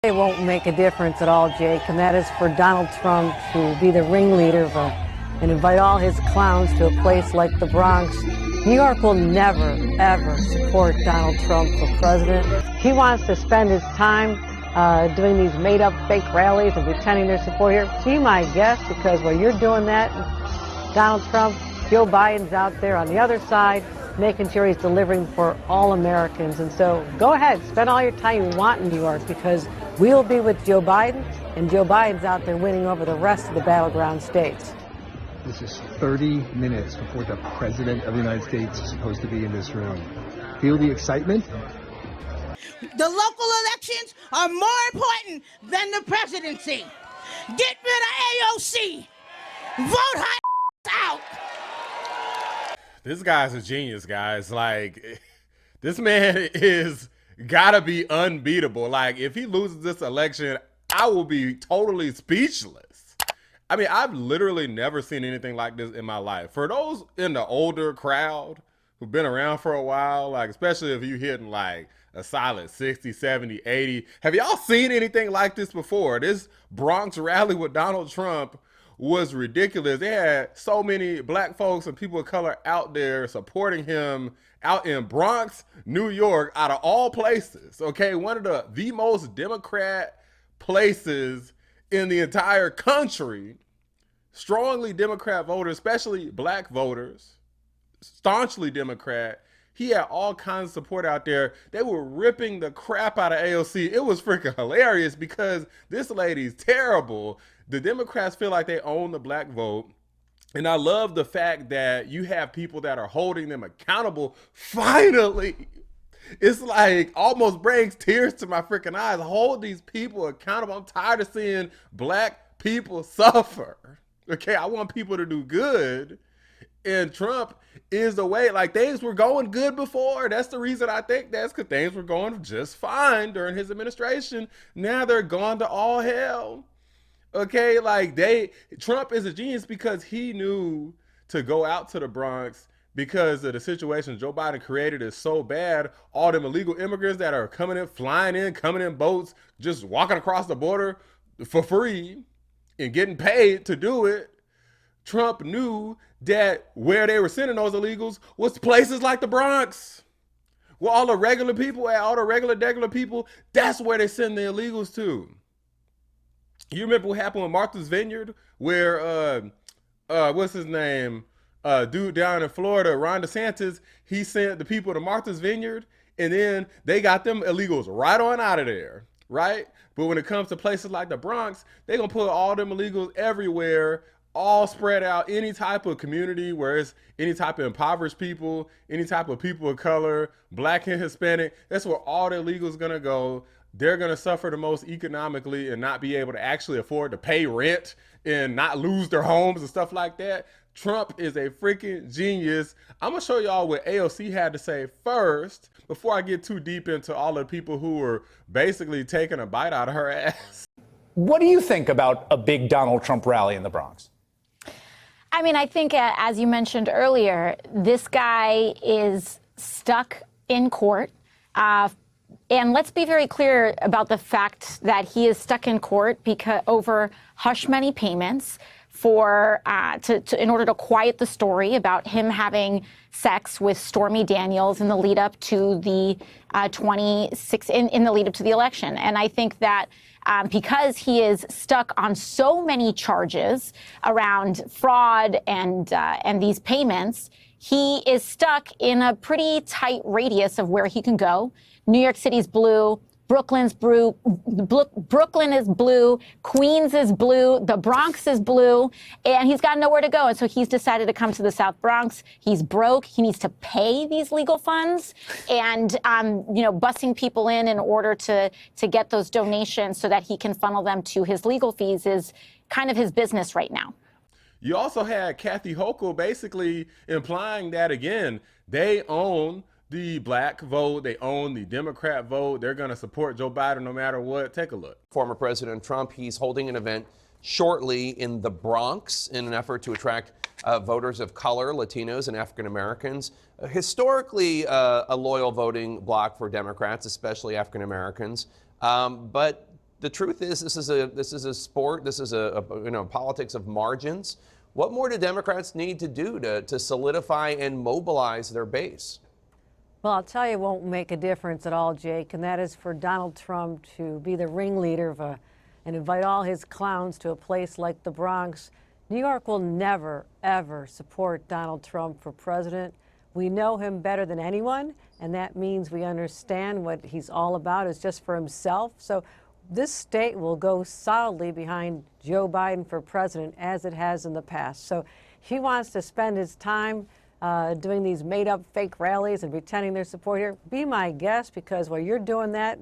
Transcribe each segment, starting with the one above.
It won't make a difference at all, Jake, and that is for Donald Trump to be the ringleader and invite all his clowns to a place like the Bronx. New York will never, ever support Donald Trump for president. He wants to spend his time doing these made-up fake rallies and pretending they're support here. Be my guest, because while you're doing that, Donald Trump, Joe Biden's out there on the other side, making sure he's delivering for all Americans. And so go ahead, spend all your time you want in New York, because we'll be with Joe Biden, and Joe Biden's out there winning over the rest of the battleground states. This is 30 minutes before the President of the United States is supposed to be in this room. Feel the excitement? The local elections are more important than the presidency. Get rid of AOC. Vote her out. This guy's a genius, guys. Like, this man is gotta be unbeatable. Like, if he loses this election, I will be totally speechless. I mean, I've literally never seen anything like this in my life. For those in the older crowd who've been around for a while, like, especially if you're hitting like a solid 60, 70, 80, have y'all seen anything like this before? This Bronx rally with Donald Trump was ridiculous. They had so many black folks and people of color out there supporting him out in Bronx, New York, out of all places. Okay, one of the most Democrat places in the entire country. Strongly Democrat voters, especially black voters, staunchly Democrat. He had all kinds of support out there. They were ripping the crap out of AOC. It was freaking hilarious because this lady's terrible. The Democrats feel like they own the black vote. And I love the fact that you have people that are holding them accountable. Finally, it's like almost brings tears to my freaking eyes. Hold these people accountable. I'm tired of seeing black people suffer. Okay, I want people to do good. And Trump is the way. Like, things were going good before. That's the reason I think that's because things were going just fine during his administration. Now they're gone to all hell. Okay, like Trump is a genius because he knew to go out to the Bronx because of the situation Joe Biden created is so bad. All them illegal immigrants that are coming in, flying in, coming in boats, just walking across the border for free and getting paid to do it. Trump knew that where they were sending those illegals was places like the Bronx. Where all the regular people, all the regular people, that's where they send the illegals to. You remember what happened with Martha's Vineyard, where what's his name? Dude down in Florida, Ron DeSantis, he sent the people to Martha's Vineyard, and then they got them illegals right on out of there, right? But when it comes to places like the Bronx, they're gonna put all them illegals everywhere, all spread out, any type of community where it's any type of impoverished people, any type of people of color, black and Hispanic, that's where all the illegals gonna go. They're going to suffer the most economically and not be able to actually afford to pay rent and not lose their homes and stuff like that. Trump is a freaking genius. I'm going to show y'all what AOC had to say first before I get too deep into all the people who were basically taking a bite out of her ass. What do you think about a big Donald Trump rally in the Bronx? I mean, I think, as you mentioned earlier, this guy is stuck in court. And let's be very clear about the fact that he is stuck in court because over hush money payments for in order to quiet the story about him having sex with Stormy Daniels in the lead up to the in the lead up to the election. And I think that because he is stuck on so many charges around fraud and these payments, he is stuck in a pretty tight radius of where he can go. New York City's blue, Brooklyn is blue, Queens is blue, the Bronx is blue, and he's got nowhere to go. And so he's decided to come to the South Bronx. He's broke. He needs to pay these legal funds and, bussing people in order to get those donations so that he can funnel them to his legal fees is kind of his business right now. You also had Kathy Hochul basically implying that, again, they own the black vote, they own the Democrat vote. They're going to support Joe Biden no matter what. Take a look. Former President Trump, he's holding an event shortly in the Bronx in an effort to attract voters of color, Latinos, and African Americans. Historically, a loyal voting bloc for Democrats, especially African Americans. But The truth is, this is a sport. This is a politics of margins. What more do Democrats need to do to solidify and mobilize their base? Well, I'll tell you, it won't make a difference at all, Jake, and that is for Donald Trump to be the ringleader of and invite all his clowns to a place like the Bronx. New York will never, ever support Donald Trump for president. We know him better than anyone, and that means we understand what he's all about is just for himself. So this state will go solidly behind Joe Biden for president, as it has in the past. So he wants to spend his time doing these made-up fake rallies and pretending they're support here. Be my guest, because while you're doing that,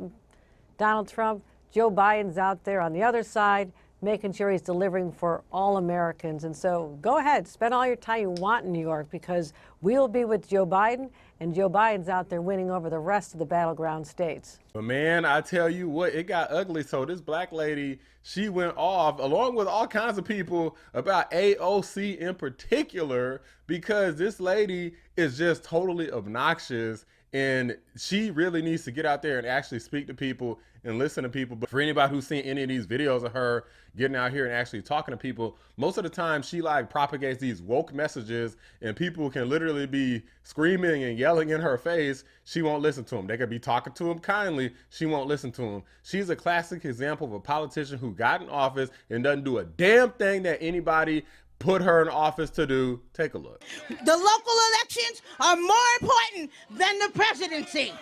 Donald Trump, Joe Biden's out there on the other side making sure he's delivering for all Americans. And so go ahead, spend all your time you want in New York, because we'll be with Joe Biden, and Joe Biden's out there winning over the rest of the battleground states. But man, I tell you what, it got ugly. So this black lady, she went off along with all kinds of people about AOC in particular, because this lady is just totally obnoxious, and she really needs to get out there and actually speak to people and listen to people. But for anybody who's seen any of these videos of her getting out here and actually talking to people, most of the time she like propagates these woke messages, and people can literally be screaming and yelling in her face. She won't listen to them. They could be talking to them kindly. She won't listen to them. She's a classic example of a politician who got in office and doesn't do a damn thing that anybody put her in office to do. Take a look. The local elections are more important than the presidency.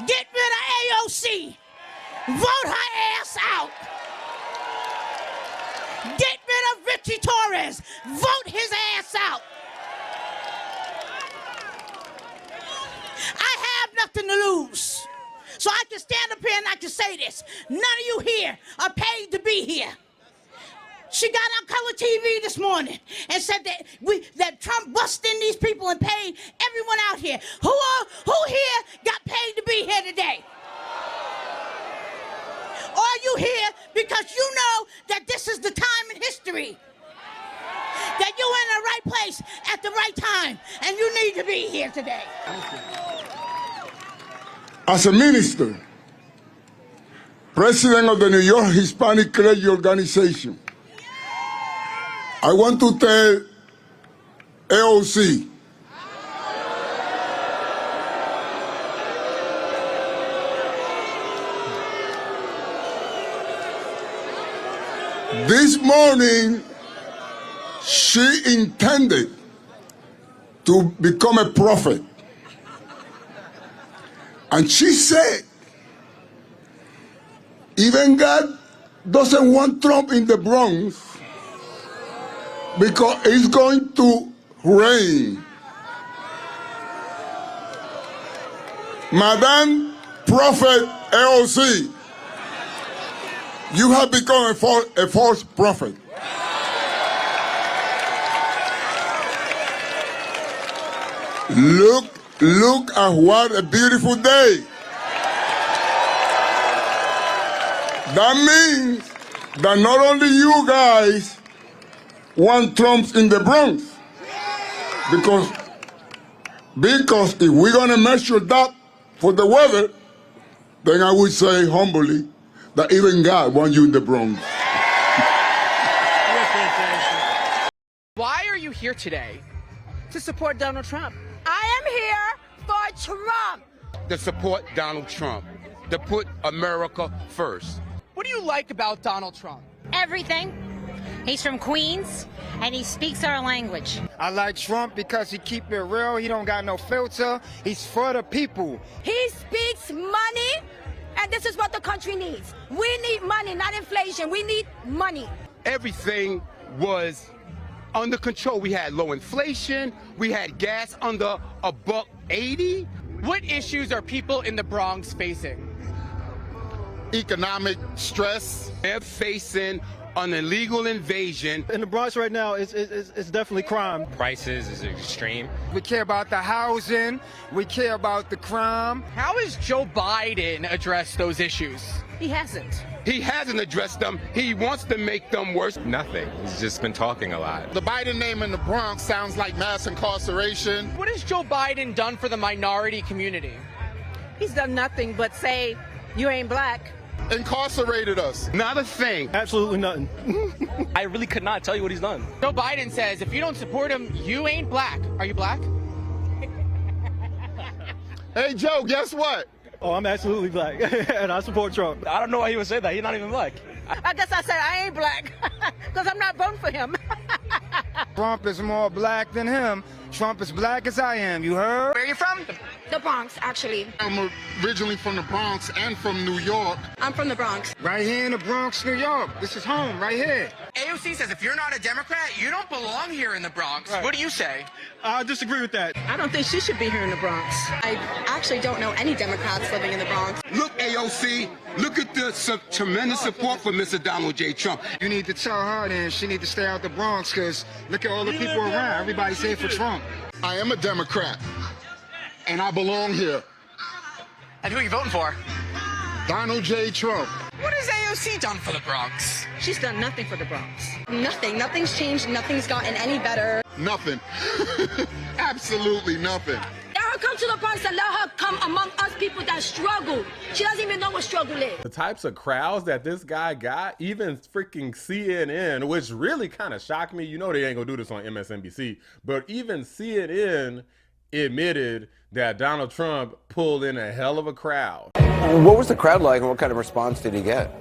Get rid of AOC. Vote her ass out. Get rid of Richie Torres. Vote his ass out. I have nothing to lose. So I can stand up here and I can say this. None of you here are paid to be here. She got on color TV this morning and said that Trump busted in these people and paid everyone out here. Who here got paid to be here today? Or are you here because you know that this is the time in history that you're in the right place at the right time, and you need to be here today? As a minister, president of the New York Hispanic Clergy Organization, I want to tell AOC, this morning she intended to become a prophet. And she said, even God doesn't want Trump in the Bronx because it's going to rain. Madam Prophet AOC, you have become a false prophet. Look at what a beautiful day. That means that not only you guys want Trump in the Bronx, because if we're going to measure that for the weather, then I would say humbly that even God wants you in the Bronx. Why are you here today? To support Donald Trump. I am here for Trump. To support Donald Trump, to put America first. What do you like about Donald Trump? Everything. He's from Queens, and he speaks our language. I like Trump because he keep it real. He don't got no filter. He's for the people. He speaks money, and this is what the country needs. We need money, not inflation. We need money. Everything was under control. We had low inflation. We had gas under $1.80. What issues are people in the Bronx facing? Economic stress. They're facing an illegal invasion. In the Bronx right now, it's definitely crime. Prices is extreme. We care about the housing. We care about the crime. How has Joe Biden addressed those issues? He hasn't. He hasn't addressed them. He wants to make them worse. Nothing. He's just been talking a lot. The Biden name in the Bronx sounds like mass incarceration. What has Joe Biden done for the minority community? He's done nothing but say, you ain't black. Incarcerated us. Not a thing. Absolutely nothing. I really could not tell you what he's done. Joe Biden says if you don't support him, you ain't black. Are you black? Hey, Joe, guess what? Oh, I'm absolutely black, and I support Trump. I don't know why he would say that. He's not even black. I guess I said I ain't black because I'm not voting for him. Trump is more black than him. Trump is black as I am, you heard? Where are you from? The Bronx, actually. I'm originally from the Bronx and from New York. I'm from the Bronx. Right here in the Bronx, New York. This is home, right here. AOC says if you're not a Democrat, you don't belong here in the Bronx. Right. What do you say? I disagree with that. I don't think she should be here in the Bronx. I actually don't know any Democrats living in the Bronx. Look, AOC, look at the tremendous support for Mr. Donald J. Trump. You need to tell her then she need to stay out the Bronx, because look at all the people around. Everybody's here for Trump. I am a Democrat, and I belong here. And who are you voting for? Donald J. Trump. What has AOC done for the Bronx? She's done nothing for the Bronx. Nothing. Nothing's changed. Nothing's gotten any better. Nothing. Absolutely nothing. Let her come to the Bronx and let her come among us people that struggle. She doesn't even know what struggle is. The types of crowds that this guy got, even freaking CNN, which really kind of shocked me. You know they ain't gonna do this on MSNBC, but even CNN admitted that Donald Trump pulled in a hell of a crowd. What was the crowd like, and what kind of response did he get?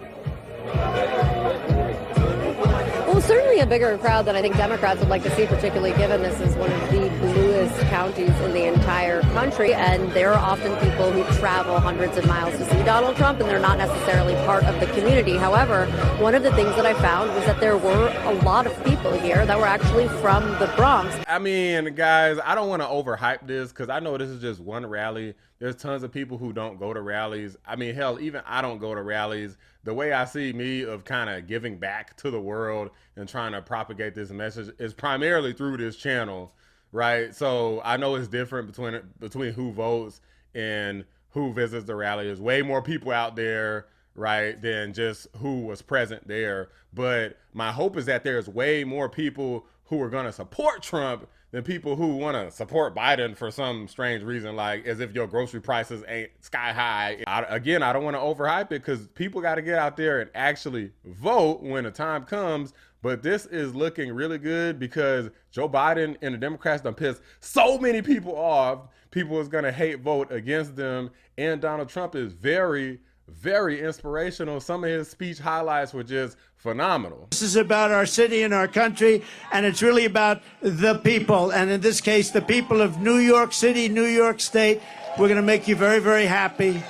Well, certainly a bigger crowd than I think Democrats would like to see, particularly given this is one of the bluest counties in the entire country. And there are often people who travel hundreds of miles to see Donald Trump, and they're not necessarily part of the community. However, one of the things that I found was that there were a lot of people here that were actually from the Bronx. I mean, guys, I don't want to overhype this because I know this is just one rally. There's tons of people who don't go to rallies. I mean, hell, even I don't go to rallies. The way I see me of kind of giving back to the world and trying to propagate this message is primarily through this channel, right? So I know it's different between who votes and who visits the rally. There's way more people out there, right, than just who was present there. But my hope is that there's way more people who are going to support Trump than people who want to support Biden for some strange reason, like as if your grocery prices ain't sky high. Again, I don't want to overhype it because people got to get out there and actually vote when the time comes. But this is looking really good because Joe Biden and the Democrats done pissed so many people off. People is going to hate vote against them. And Donald Trump is very, very inspirational. Some of his speech highlights were just phenomenal. This is about our city and our country, and it's really about the people. And in this case, the people of New York City, New York State. We're going to make you very, very happy.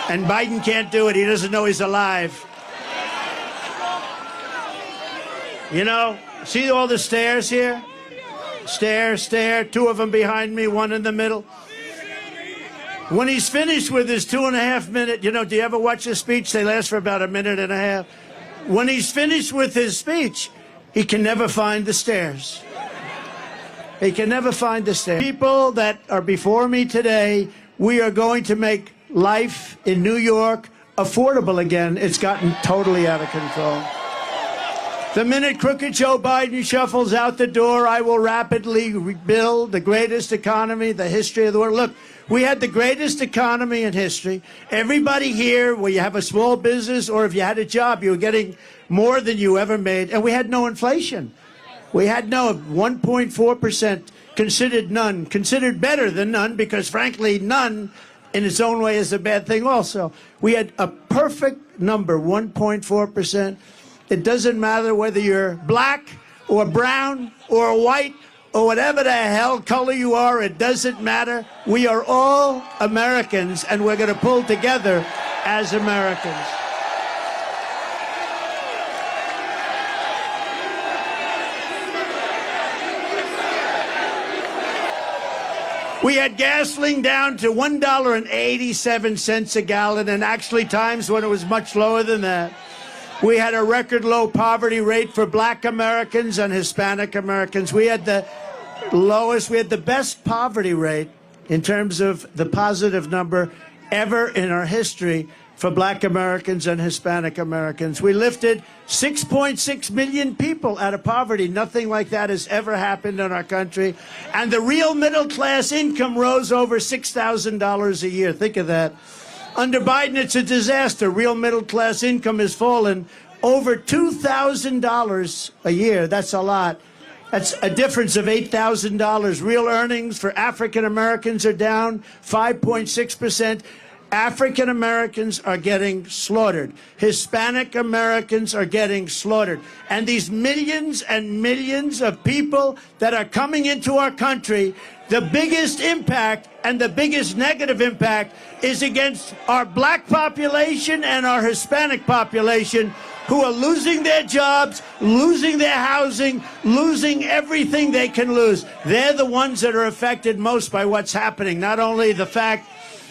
And Biden can't do it. He doesn't know he's alive. You know, see all the stairs here? Stair, two of them behind me, one in the middle. When he's finished with his 2.5 minute, you know, do you ever watch a speech? They last for about 1.5 minutes. When he's finished with his speech, he can never find the stairs. He can never find the stairs. People that are before me today, we are going to make life in New York affordable again. It's gotten totally out of control. The minute crooked Joe Biden shuffles out the door, I will rapidly rebuild the greatest economy, the history of the world. Look, we had the greatest economy in history. Everybody here, where you have a small business or if you had a job, you were getting more than you ever made. And we had no inflation. We had no 1.4%, considered none, considered better than none, because frankly, none in its own way is a bad thing also. We had a perfect number, 1.4%. It doesn't matter whether you're black or brown or white or whatever the hell color you are, it doesn't matter. We are all Americans, and we're going to pull together as Americans. We had gasoline down to $1.87 a gallon, and actually times when it was much lower than that. We had a record low poverty rate for black Americans and Hispanic Americans. We had the lowest, we had the best poverty rate in terms of the positive number ever in our history for black Americans and Hispanic Americans. We lifted 6.6 million people out of poverty. Nothing like that has ever happened in our country. And the real middle class income rose over $6,000 a year. Think of that. Under Biden, it's a disaster. Real middle-class income has fallen over $2,000 a year. That's a lot. That's a difference of $8,000. Real earnings for African Americans are down 5.6%. African Americans are getting slaughtered. Hispanic Americans are getting slaughtered. And these millions and millions of people that are coming into our country, the biggest impact and the biggest negative impact is against our black population and our Hispanic population, who are losing their jobs, losing their housing, losing everything they can lose. They're the ones that are affected most by what's happening. Not only the fact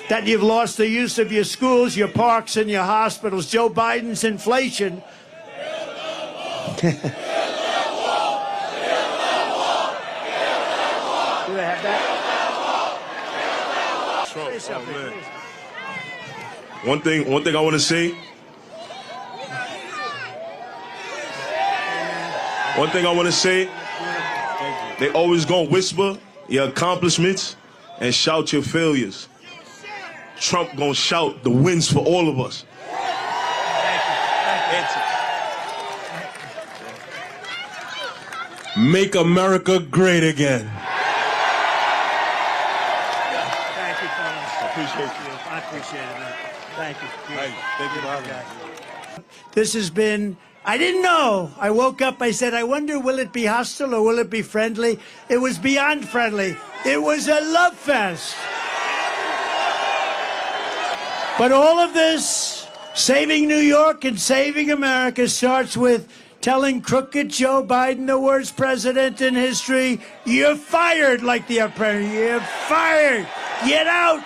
that you've lost the use of your schools, your parks, and your hospitals. Joe Biden's inflation. Do I have that? Trump, oh man. One thing I want to say. One thing I want to say. They always gonna whisper your accomplishments and shout your failures. Trump gonna shout the wins for all of us. Make America great again. Thank you, fellas. Appreciate you. I appreciate it, man. Thank you. Thank you for having me. This has been, I didn't know. I woke up, I said, I wonder, will it be hostile or will it be friendly? It was beyond friendly. It was a love fest. But all of this, saving New York and saving America, starts with telling crooked Joe Biden, the worst president in history, you're fired, like the apprentice. You're fired. Get out.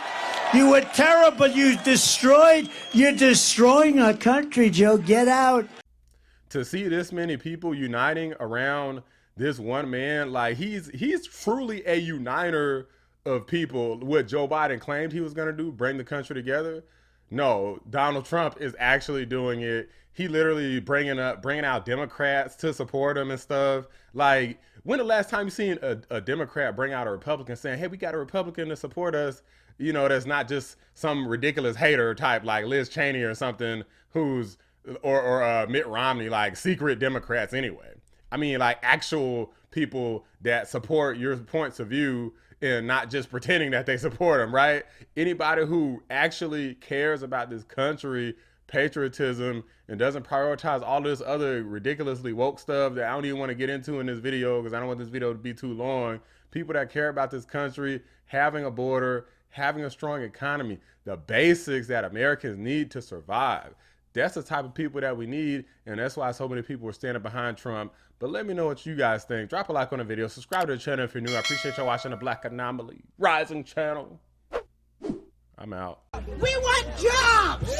You were terrible. You're destroying our country, Joe. Get out. To see this many people uniting around this one man, like he's truly a uniter of people. What Joe Biden claimed he was going to do, bring the country together. No, Donald Trump is actually doing it. He literally bringing out Democrats to support him and stuff. Like, when the last time you seen a Democrat bring out a Republican saying, hey, we got a Republican to support us? You know, that's not just some ridiculous hater type like Liz Cheney or something who's, or Mitt Romney, like secret Democrats anyway. I mean, like actual people that support your points of view and not just pretending that they support them, right? Anybody who actually cares about this country, patriotism, and doesn't prioritize all this other ridiculously woke stuff that I don't even want to get into in this video because I don't want this video to be too long. People that care about this country, having a border, having a strong economy, the basics that Americans need to survive. That's the type of people that we need, and that's why so many people are standing behind Trump. But let me know what you guys think. Drop a like on the video. Subscribe to the channel if you're new. I appreciate y'all watching the Black Anomaly Rising channel. I'm out. We want jobs.